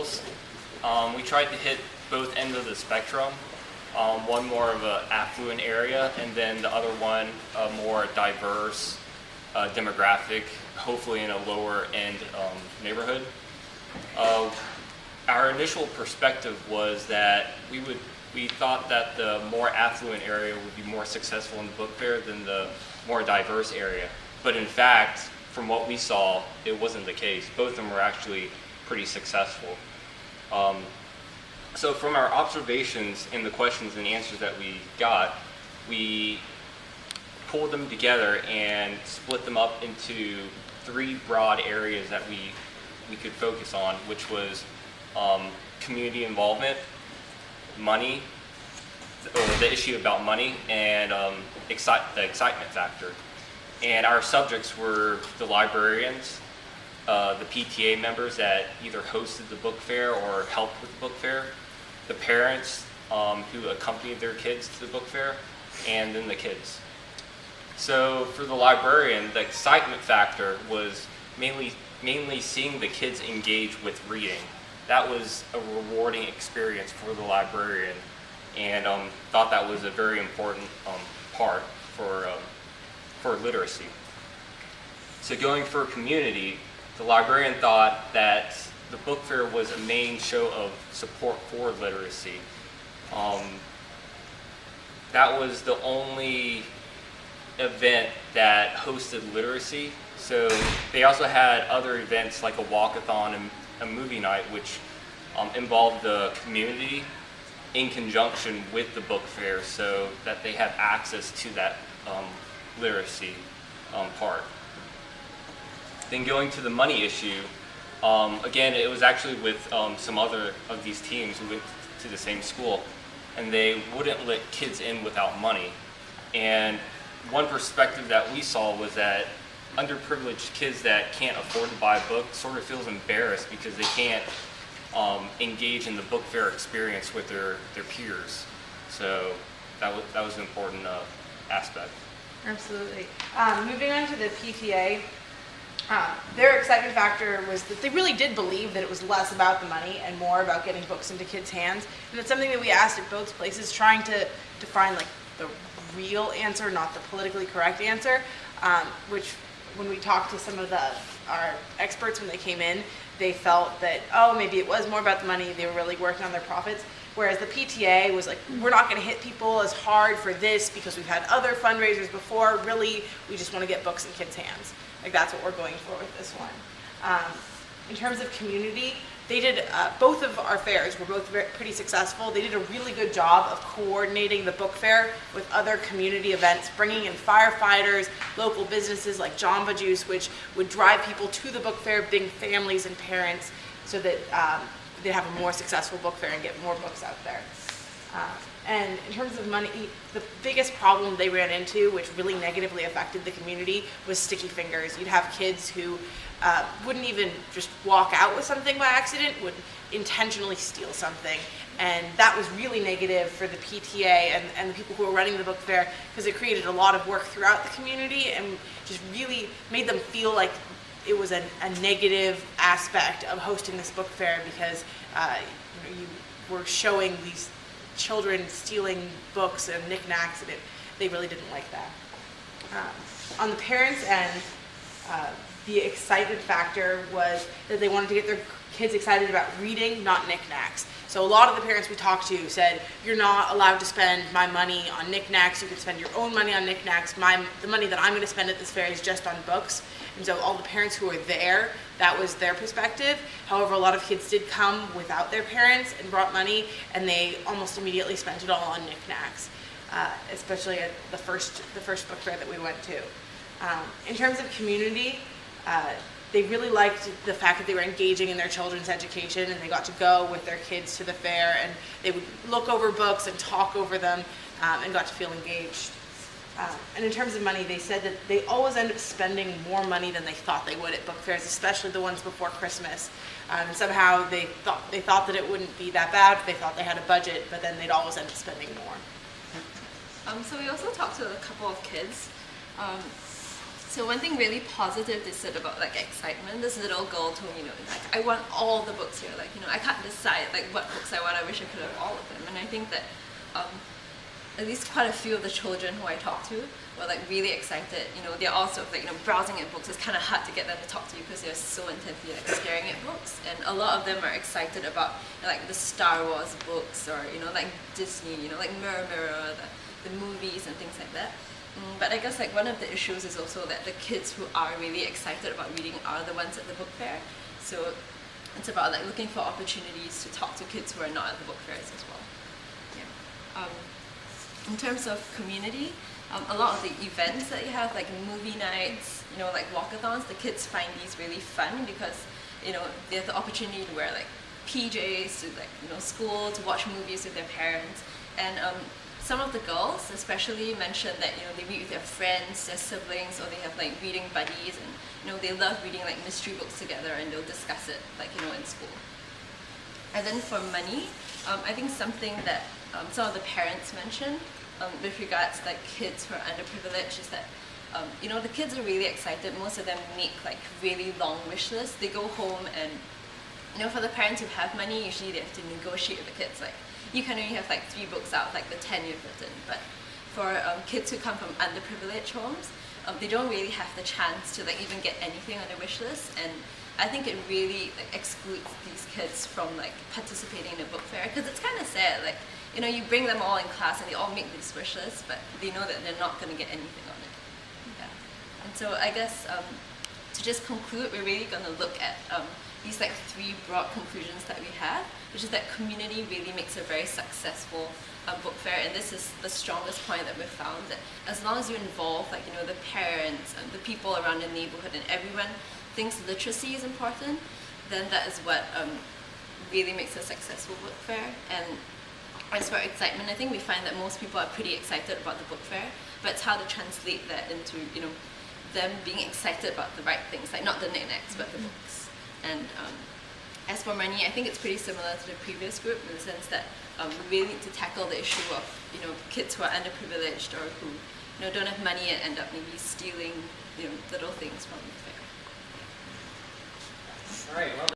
schools. We tried to hit both ends of the spectrum. One more of an affluent area, and then the other one a more diverse demographic, hopefully in a lower end neighborhood. Our initial perspective was that we thought that the more affluent area would be more successful in the book fair than the more diverse area. But in fact, from what we saw, it wasn't the case. Both of them were actually pretty successful. So from our observations and the questions and answers that we got, we pulled them together and split them up into 3 broad areas that we could focus on, which was community involvement, money, or the issue about money, and the excitement factor. And our subjects were the librarians, the PTA members that either hosted the book fair or helped with the book fair, the parents who accompanied their kids to the book fair, and then the kids. So for the librarian, the excitement factor was mainly seeing the kids engage with reading. That was a rewarding experience for the librarian, and thought that was a very important part for literacy. So going for community, the librarian thought that the book fair was a main show of support for literacy. That was the only event that hosted literacy. So they also had other events like a walkathon and a movie night, which involved the community in conjunction with the book fair, so that they had access to that literacy part. Then going to the money issue, again, it was actually with some other of these teams who went to the same school, and they wouldn't let kids in without money. And one perspective that we saw was that underprivileged kids that can't afford to buy a book sort of feels embarrassed because they can't engage in the book fair experience with their peers. So that was an important aspect. Absolutely. Moving on to the PTA, their excitement factor was that they really did believe that it was less about the money and more about getting books into kids' hands. And it's something that we asked at both places, trying to find like the real answer, not the politically correct answer, which when we talked to some of our experts when they came in, they felt that, oh, maybe it was more about the money, they were really working on their profits. Whereas the PTA was like, we're not going to hit people as hard for this because we've had other fundraisers before. Really, we just want to get books in kids' hands. Like, that's what we're going for with this one. In terms of community, they did, both of our fairs were both pretty successful. They did a really good job of coordinating the book fair with other community events, bringing in firefighters, local businesses like Jamba Juice, which would drive people to the book fair, bring families and parents, so that they'd have a more successful book fair and get more books out there. And in terms of money, the biggest problem they ran into, which really negatively affected the community, was sticky fingers. You'd have kids who wouldn't even just walk out with something by accident, would intentionally steal something. And that was really negative for the PTA and the people who were running the book fair, because it created a lot of work throughout the community and just really made them feel like it was a negative aspect of hosting this book fair, because you were showing these children stealing books and knickknacks, and they really didn't like that. On the parents' end, the excitement factor was that they wanted to get their kids excited about reading, not knickknacks. So a lot of the parents we talked to said, you're not allowed to spend my money on knickknacks, you can spend your own money on knickknacks, the money that I'm going to spend at this fair is just on books. And so all the parents who were there, that was their perspective. However, a lot of kids did come without their parents and brought money, and they almost immediately spent it all on knickknacks, especially at the first book fair that we went to. In terms of community, they really liked the fact that they were engaging in their children's education, and they got to go with their kids to the fair, and they would look over books and talk over them, and got to feel engaged. And in terms of money, they said that they always end up spending more money than they thought they would at book fairs, especially the ones before Christmas. And somehow they thought that it wouldn't be that bad. They thought they had a budget, but then they'd always end up spending more. So we also talked to a couple of kids. So one thing really positive they said about like excitement, this little girl told me, like, I want all the books here, like, I can't decide like what books I want, I wish I could have all of them. And I think that at least quite a few of the children who I talked to were like really excited. They're also like, browsing at books. It's kind of hard to get them to talk to you because they're so intently like staring at books. And a lot of them are excited about like the Star Wars books or, like Disney, like Mirror Mirror, the movies and things like that. But I guess like one of the issues is also that the kids who are really excited about reading are the ones at the book fair. So it's about like looking for opportunities to talk to kids who are not at the book fairs as well. Yeah. In terms of community, a lot of the events that you have, like movie nights, like walkathons, the kids find these really fun because, they have the opportunity to wear like PJs to like, school, to watch movies with their parents. And some of the girls especially mentioned that, they read with their friends, their siblings, or they have like reading buddies, and, they love reading like mystery books together and they'll discuss it like, in school. And then for money, I think something that some of the parents mentioned with regards to like kids who are underprivileged is that the kids are really excited. Most of them make like really long wish lists. They go home and for the parents who have money, usually they have to negotiate with the kids. Like you can only have like 3 books out, like the 10 you've written. But for kids who come from underprivileged homes, they don't really have the chance to like even get anything on their wish list. And I think it really like excludes these kids from like participating in a book fair because it's kind of sad. Like you bring them all in class and they all make these wish lists, but they know that they're not going to get anything on it. Yeah. And so I guess to just conclude, we're really going to look at these like 3 broad conclusions that we have, which is that community really makes a very successful book fair, and this is the strongest point that we've found, that as long as you involve like the parents and the people around the neighborhood and everyone thinks literacy is important, then that is what really makes a successful book fair. And as for excitement, I think we find that most people are pretty excited about the book fair, but it's how to translate that into them being excited about the right things, like not the knickknacks but the books. And as for money, I think it's pretty similar to the previous group in the sense that we really need to tackle the issue of kids who are underprivileged or who don't have money and end up maybe stealing little things from the fair. All right. Well